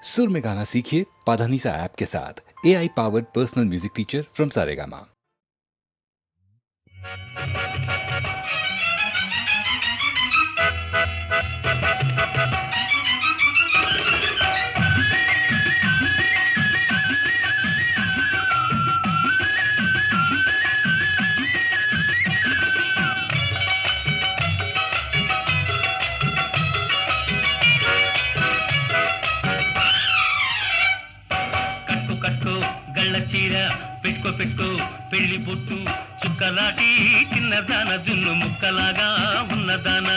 सुर में गाना सीखिए पाधानीसा ऐप के साथ। AI powered personal music teacher from Saregama. చీర పెట్టుకో పెళ్లి బొట్టు చుక్కలాటి చిన్నదాన జున్ను ముక్కలాగా ఉన్నదాన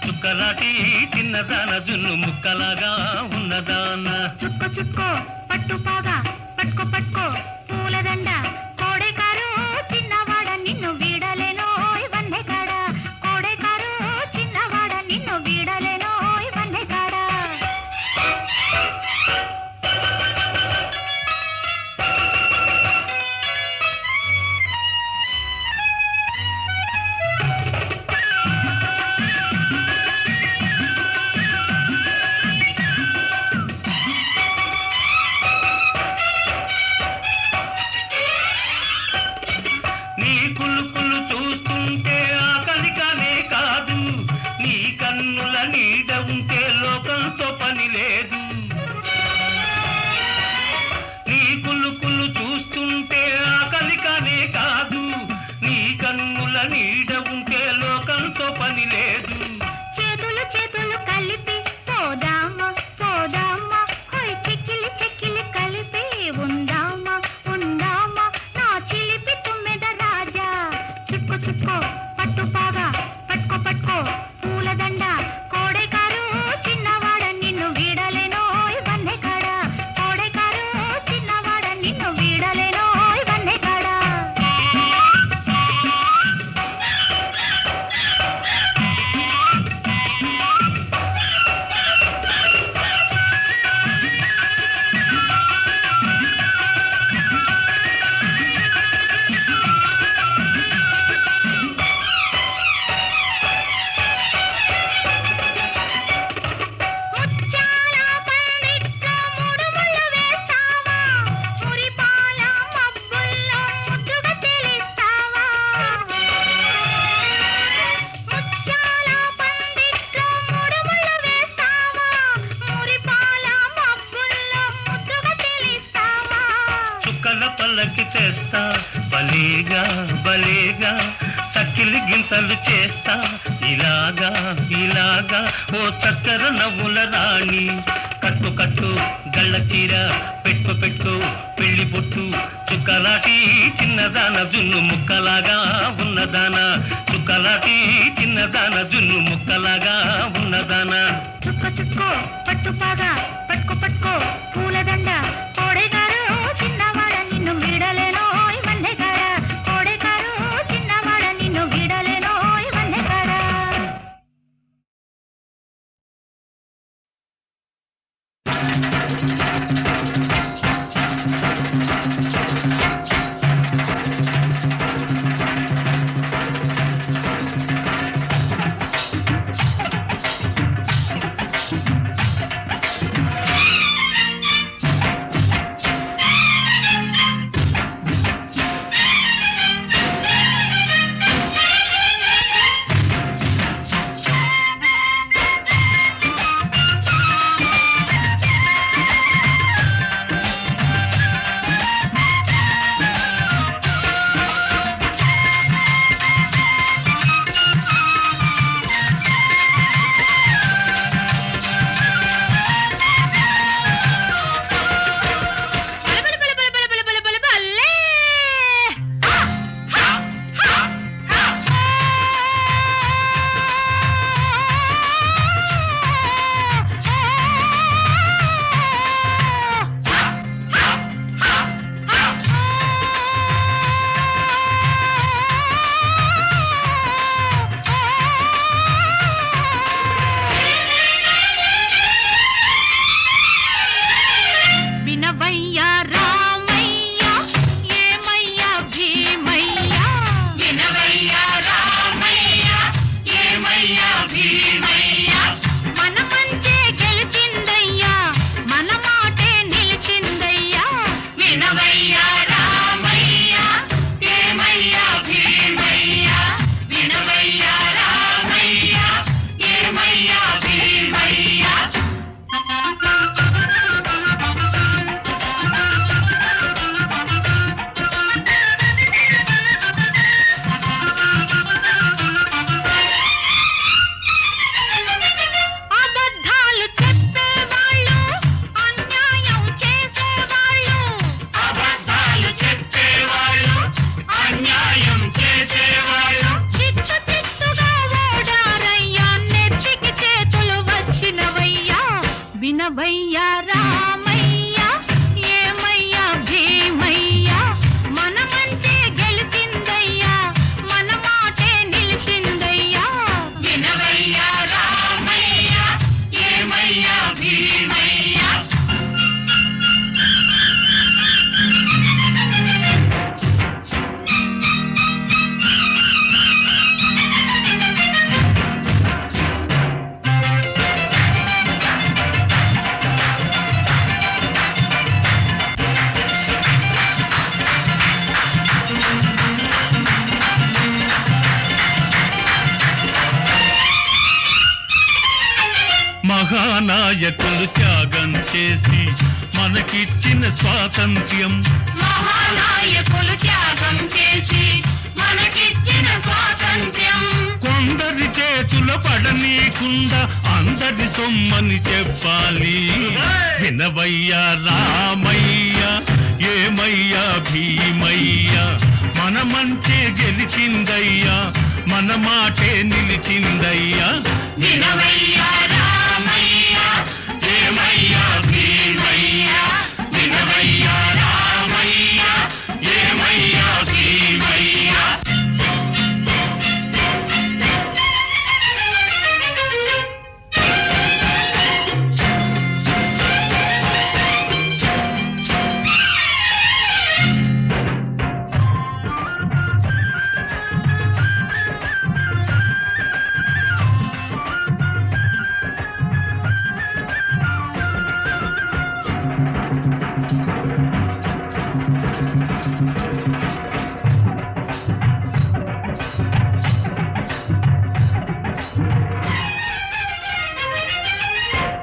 చుక్కలాటి చిన్నదాన జున్ను ముక్కలాగా ఉన్నదాన చుక్కో పట్టు పాగా పట్టుకో పూలదండ కోడేకారు చిన్నవాడ నిన్ను వీడలేనో ఇవన్నీ కాడ కోడేకారు చిన్నవాడ నిన్ను వీడలేనో ఇవన్నీ కాడ చేతులు కలిపి పోదామా హోయ్ చెక్కిలి కలిపి ఉందామా నా చిలిపి తుమ్మెద రాజా చుక్కో పట్టు పాగా పట్టుకో పూలదండ కోడేకారు చిన్నవాడ నిన్ను వీడలేనో ఇవన్నీ కాడ కోడేకారు చిన్నవాడ నిన్ను వీడలేనో ఇవన్నీ కాడ పల్లకి చేస్తా బలేగా చక్కిలి గింతలు చేస్తా ఇలాగా ఓ చక్కర నవ్వుల రాణి కట్టు గళ్ళ చీర పెట్టుకో పెళ్లి బొట్టు చుక్కలాటి చిన్నదాన జున్ను ముక్కలాగా ఉన్నదాన చుక్కలాటి చిన్నదాన జున్ను ముక్కలాగా ఉన్నదాన చుక్కో పట్టు పాగా పట్టుకో పూలదండ కోడేకారు చిన్నవాడ నిన్ను వీడలేనో ఇవన్నీ కాడ కోడేకారు చిన్నవాడ నిన్ను వీడలేనో ఇవన్నీ కాడ మహానాయకులు త్యాగం చేసి మనకిచ్చిన స్వాతంత్ర్యం. మహానాయకులు త్యాగం చేసి మనకిచ్చిన స్వాతంత్ర్యం కొందరి చేతుల పడనీకుండా అందరి సొమ్మని చెప్పాలి. వినవయ్యా రామయ్య ఏమయ్యా భీమయ్యా, మన మంచే గెలిచిందయ్యా, మన మాటే నిలిచిందయ్యా. వినవయ్యా రామయ్య ఏమయ్యా భీమయ్యా, వినవయ్యా రామయ్య ఏమయ్యా భీమయ్యా.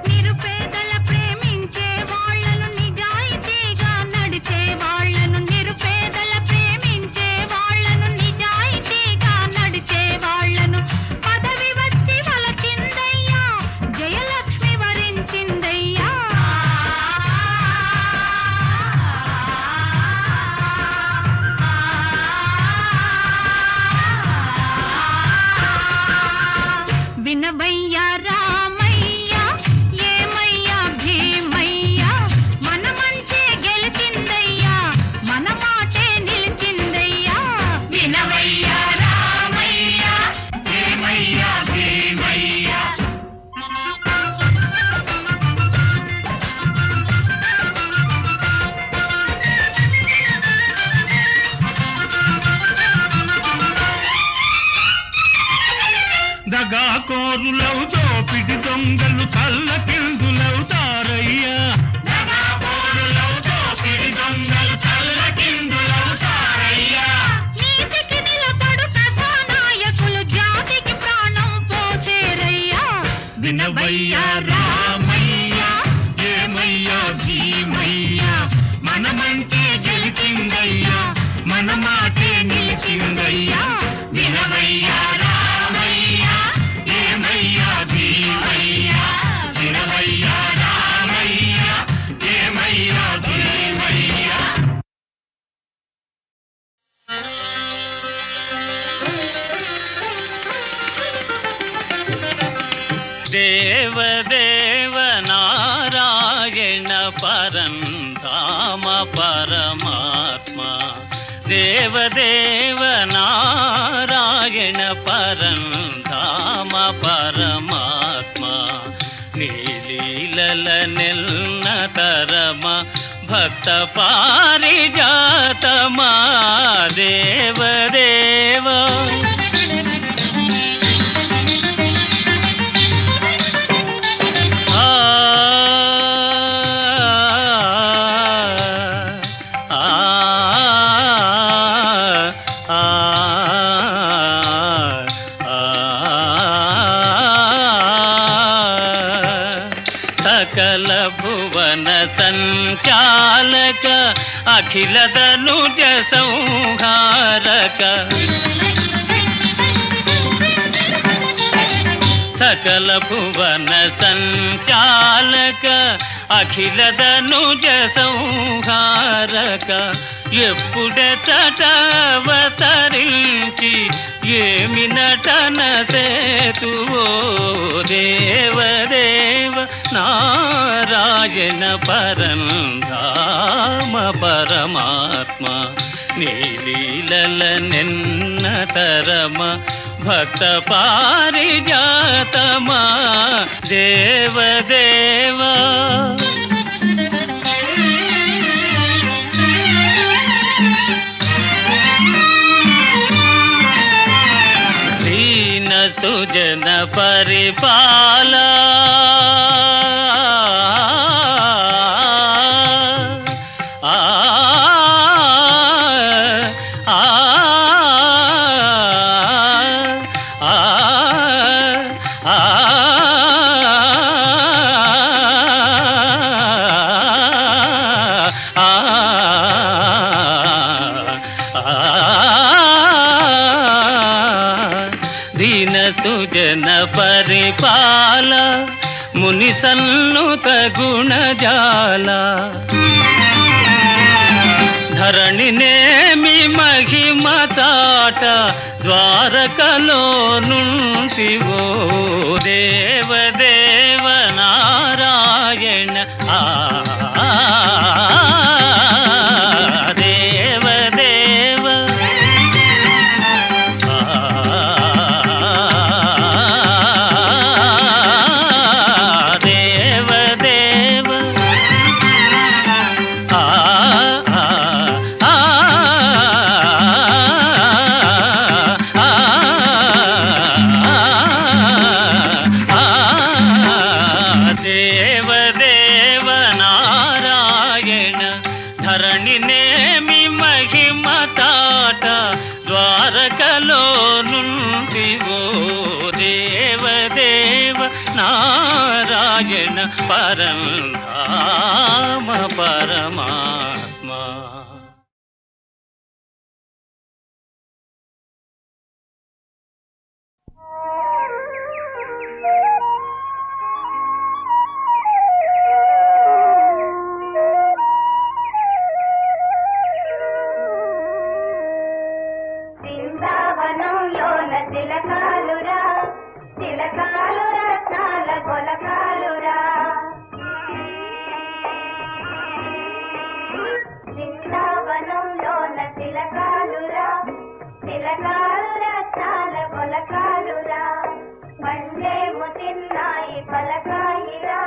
నిరుపేదల ప్రేమించే వాళ్ళను నిజాయితీగా నడిచే వాళ్ళను నిరుపేదల ప్రేమించే వాళ్ళను నిజాయితీగా నడిచే వాళ్ళను పదవి వచ్చి వలచిందయ్యా, జయలక్ష్మి వరించిందయ్యా. వినవయ్యా రామయ్య ఏమయ్యా భీమయ్య, మన మంచే గెలిచిందయ్యా, మన మాటే నిలిచిందయ్యా. వినవయ్యా రామయ్య ఏమయ్యా భీమయ్యా. దగాకోరులవు దోపిడి దొంగలు తల్లకిందులవుతారయ్యా. దగాకోరులవు దోపిడి దొంగలు తల్లకిందులవుతారయ్యా. నీతికి నిలబడు కథానాయకులు జాతికి ప్రాణం పోసేరయ్యా. వినవయ్యా రామయ్య ఏమయ్యా భీమయ్యా, మన మంటే గెలిచిందయ్యా, మన మాటే నిలిచిందయ్యా. వినవయ్యా రామయ్య ఏమయ్యా భీమయ్యా, వినవయ్యా రామయ్య ఏమయ్యా భీమయ్యా. దేవదేవ నారాయణ పరంధామ పరమాత్మ, దేవదేవ నారాయణ పరంధామ పరమాత్మ, నీలీలల నెల్న తరమ భక్త పారిజాతమా దేవదేవ. సకల భువన సంచాలక అఖిల ధనుజ సంహారక, సకల భువన సంచాలక అఖిల ధనుజ సంహారక, ఎప్పుడెతటవతరించి ఏమి నటన సేతువో దేవదేవ నారాయణ పరంధామ పరమాత్మ, నీలీలల నిన్న తరమ భక్త పారిజాతమా దేవదేవా. దీన సుజన పరిపాల జన పరిపాల ముని సన్నుత గుణజాల ధరణినేమి మహిమ చాట ద్వారకలో నుంటివో దేవదేవ నారాయణ దేవదేవ దేవదేవ దేవదేవ నారాయణ ధరణినేమి మహిమ తాట ద్వారకలో నుండివో దేవదేవ నారాయణ పరంధామ పరమాత్మ బృందావనంలోన తిలకాలురా తిలకాలు రత్నాల కొలకాలురా బృందావనంలోన తిలకాలురా తిలకాలు రత్నాల కొలకాలురా పండేము తిన్నాయి పలకాయిరా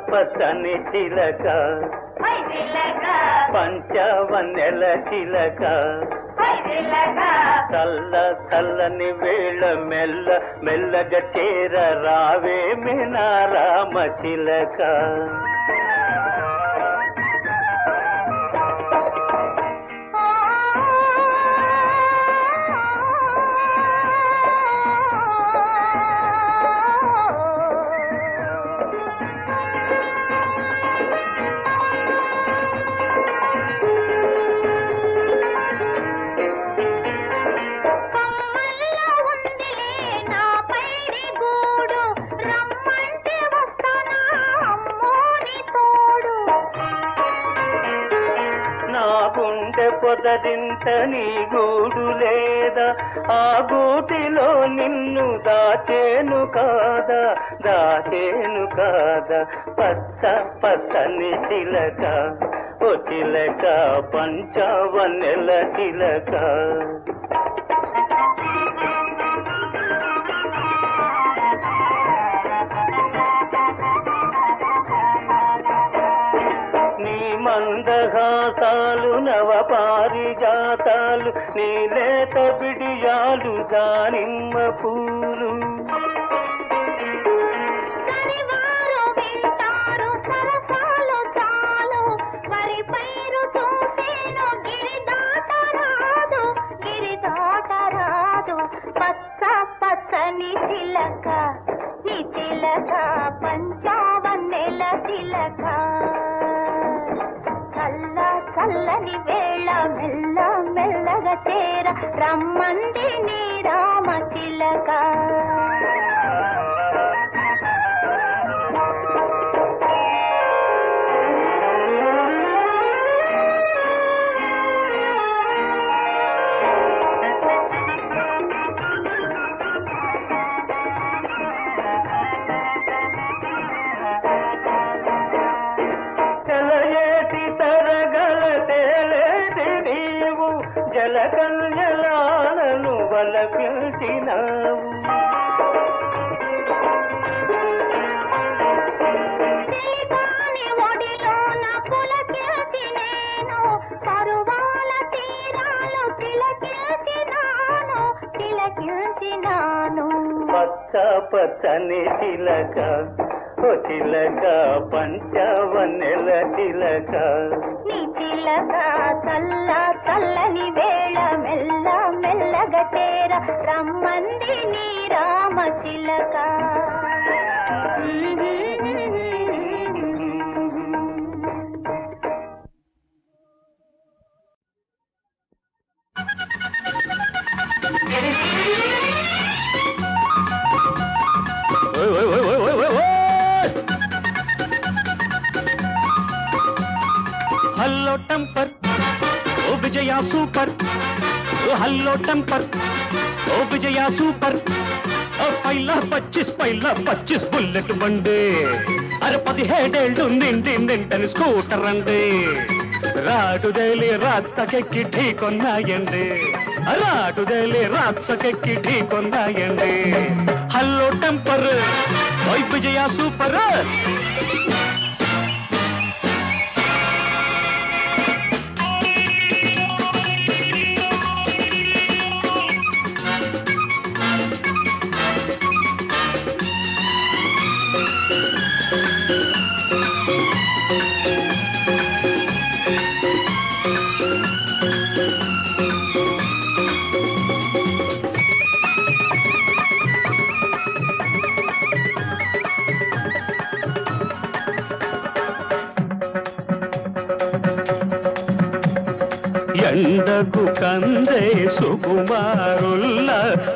పచ్చని చిలక పంచవన్నెల చిలక చల్ల చల్లని వేళ మెల్ల మెల్లగా చేర రావే మినా రామ చిలక పొదరింట నీ గూడు లేదా ఆ గూటిలో నిన్ను దాచేను కాదా దాచేను కాదా పచ్చ పచ్చని చిలక ఓ చిలక పంచవన్నెల చిలక మందహాసాలు నవ పారిజాతాలు నీలేత బిడియాలు దానిమ్మ పూలు పచ్చ పచ్చని చిలక నీ చిలక పంచావన్నెల చిలక చల్లని వేళ మెల్ల మెల్లగా చేర రమ్మంది నీ రామ చిలక జలకన్యలాలను వలపించినావు ఒడిలోన పులకేసి నేను పరువాల తీరాలు తిలకించినాను పచ్చ పచ్చని చిలక ఓ చిలక పంచవన్నెల చిలక నీ చిలక చల్ల చల్లని వేళ మెల్ల మెల్లగా చేర రమ్మంది నీ రామ చిలక. హల్లో టెంపర్ ఓ విజయ సూపర్, ఓ హల్లో టెంపర్ ఓ విజయ సూపర్. పైలా 25 బుల్లెట్ బండి, అరే 17 నింటని స్కూటర్ అండి. రాటుదేలి రాత్సకెక్కి ఢీకొన్నాయండి, రాటుదేలి రాత్సకెక్కి ఢీకొన్నాయండి. హల్లో టెంపర్ ఓ విజయ సూపర్. ఎండకు కందే సుకుమారుల్ల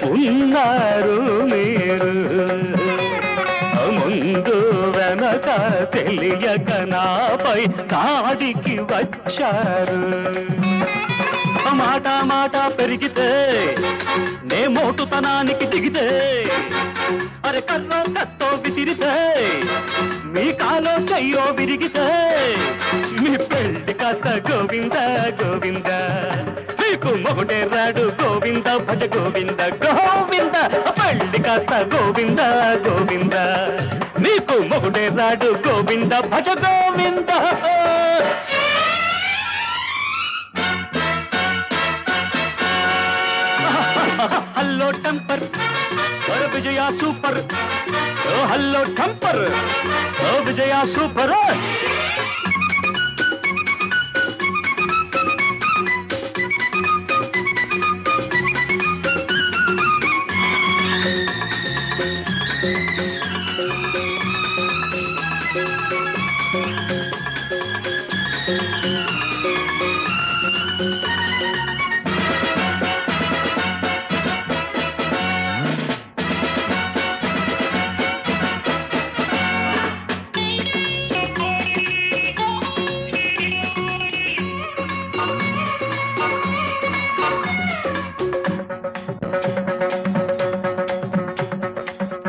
ఉన్నారు మీరు, ముందు వెనక తెలియక నాపై దాడికి వచ్చారు. మాట పెరిగితే నే మోటుతనానికి దిగితే, అరే కర్రో కత్తో విసిరితే మీ కాలో చెయ్యో విరిగితే, మీ పెళ్లి కాస్త గోవింద గోవింద, మీకు మొగుడే రాడు గోవింద భజ గోవింద గోవింద. పెళ్లి కాస్త గోవింద గోవింద, మీకు మొగుడే రాడు గోవింద భజ గోవింద. హల్లో టెంపర్ ఓ విజయ సూపర్, ఓ హల్లో టెంపర్ ఓ విజయ సూపర్.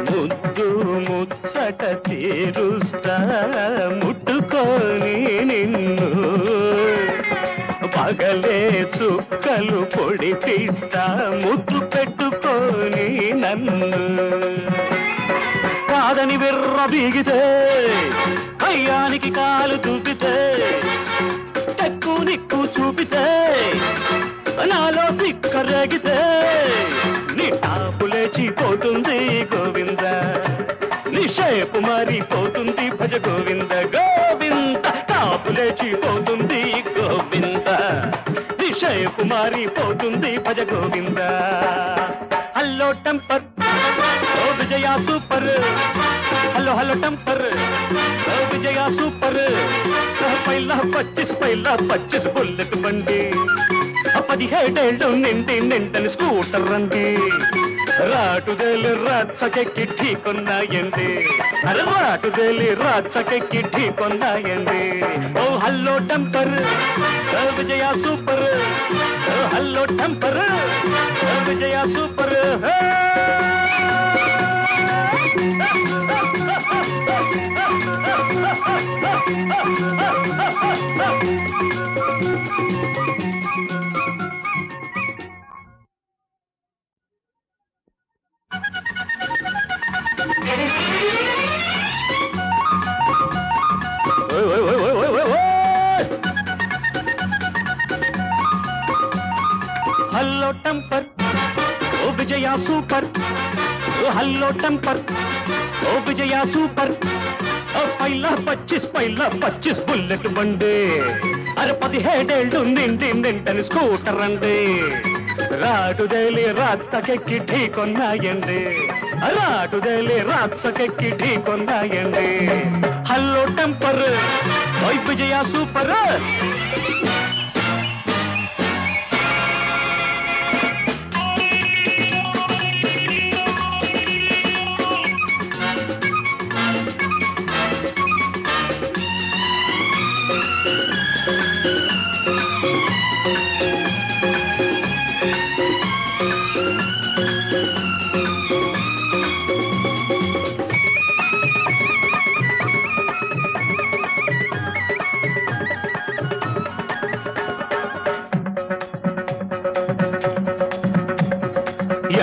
ముద్దు ముచ్చట తీరుస్తా ముట్టుకొని నిన్ను, పగలే చుక్కలు పొడిపిస్తా ముద్దు పెట్టుకొని నన్ను. కాదని విర్ర బీగితే కయ్యానికి కాలు చూపితే, టెక్కు నిక్కు చూపితే నాలో తిక్కరేగితే, నీ టాపు లేచిపోతుంది గోవింద, నీ షేపు మారిపోతుంది భజ గోవింద గోవింద. టాపు లేచిపోతుంది గోవింద, నీ షేపు మారిపోతుంది భజ గోవింద. హల్లో టెంపర్ ఓ విజయ సూపర్, హల్లో టెంపర్ ఓ విజయ సూపర్. పైలా 25 బుల్లెట్ బండి, 17 నింటని స్కూటర్ రండి. రాటుదేలి రాత్సకెక్కి ఢీకొన్నాయండి, అరే రాటుదేలి రాత్సకెక్కి ఢీకొన్నాయండి. ఓ హల్లో టెంపర్ ఓ విజయ సూపర్, ఓ హల్లో టెంపర్ ఓ విజయ సూపర్. హల్లో టెంపర్ ఓ విజయ సూపర్, ఓ హల్లో టెంపర్ ఓ విజయ సూపర్. పైలా 25 బుల్లెట్ బండి. అరే 17 నిండని స్కూటర్ అండి. రాటుదేలి రాత్సకెక్కి ఢీకొన్నాయండి. రాటుదేలి రాత్సకెక్కి ఢీకొన్నాయండి. హల్లో టెంపర్ ఓయ్ విజయ సూపర్.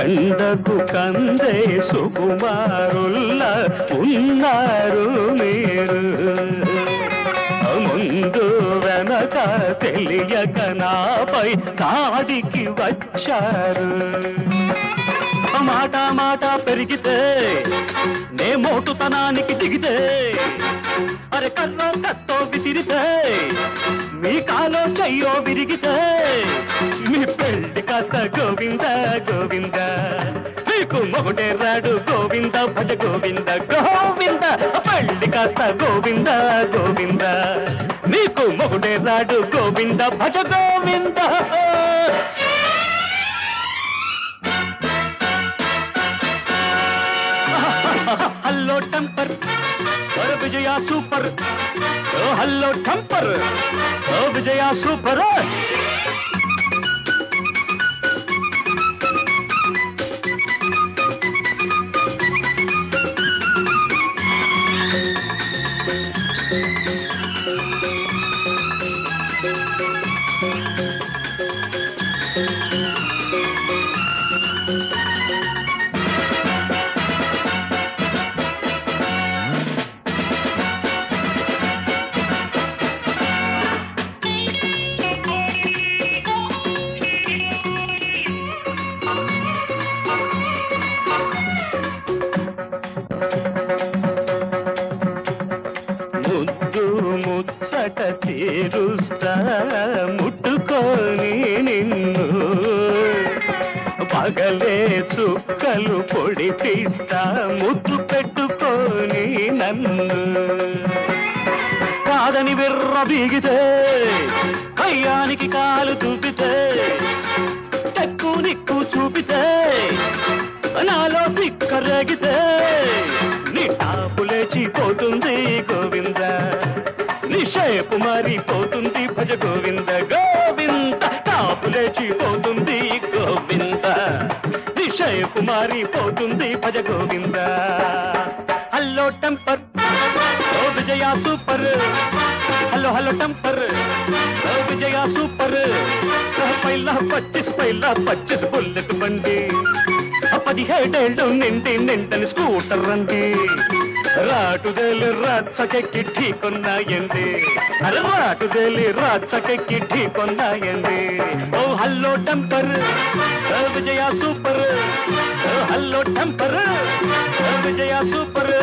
ఎండకు కందే సుకుమారుల్ల ఉన్నారు మీరు. ముందు వెనక తెలియక నాపై దాడికి వచ్చారు. మాట పెరిగితే నే మోటుతనానికి దిగితే, అరే కర్రో కత్తో విసిరితే, మీ కాలో చెయ్యో విరిగితే, మీ పెళ్లి కాస్త గోవింద గోవింద. మీకు మొగుడే రాడు గోవింద భజ గోవింద గోవింద. పెళ్లి కాస్త గోవింద గోవింద. మీకు మొగుడే రాడు గోవింద భజ గోవింద. హల్లో టెంపర్ విజయ సూపర్. హల్లో టెంపర్ విజయ సూపర్. ముచ్చట తీరుస్తా ముట్టుకొని నిన్ను. పగలే చుక్కలు పొడి తీస్తా ముద్దు పెట్టుకొని నన్ను. కాదని విర్ర బీగితే, కయ్యానికి కాలు చూపితే, టక్కు నిక్కు చూపితే, నాలో తిక్కరేగితే, నీ టాపు లేచిపోతుంది గోవింద. నీ షేపు మారిపోతుంది భజ గోవింద గోవింద. టాపు లేచిపోతుంది గోవింద. నీ షేపు మారిపోతుంది భజ గోవింద. హల్లో టెంపర్ ఓ విజయ సూపర్. హల్లో టెంపర్ ఓ విజయ సూపర్. పైలా 25 బుల్లెట్ బండి. 17 నిండని స్కూటర్ రండి. రాటుదేలి రాత్సకెక్కి ఢీకొన్నాయండి. అరే రాటుదేలి రాత్సకెక్కి ఢీకొన్నాయండి. ఓ హల్లో టెంపర్ విజయ సూపర్. హల్లో టెంపర్ విజయ సూపర్.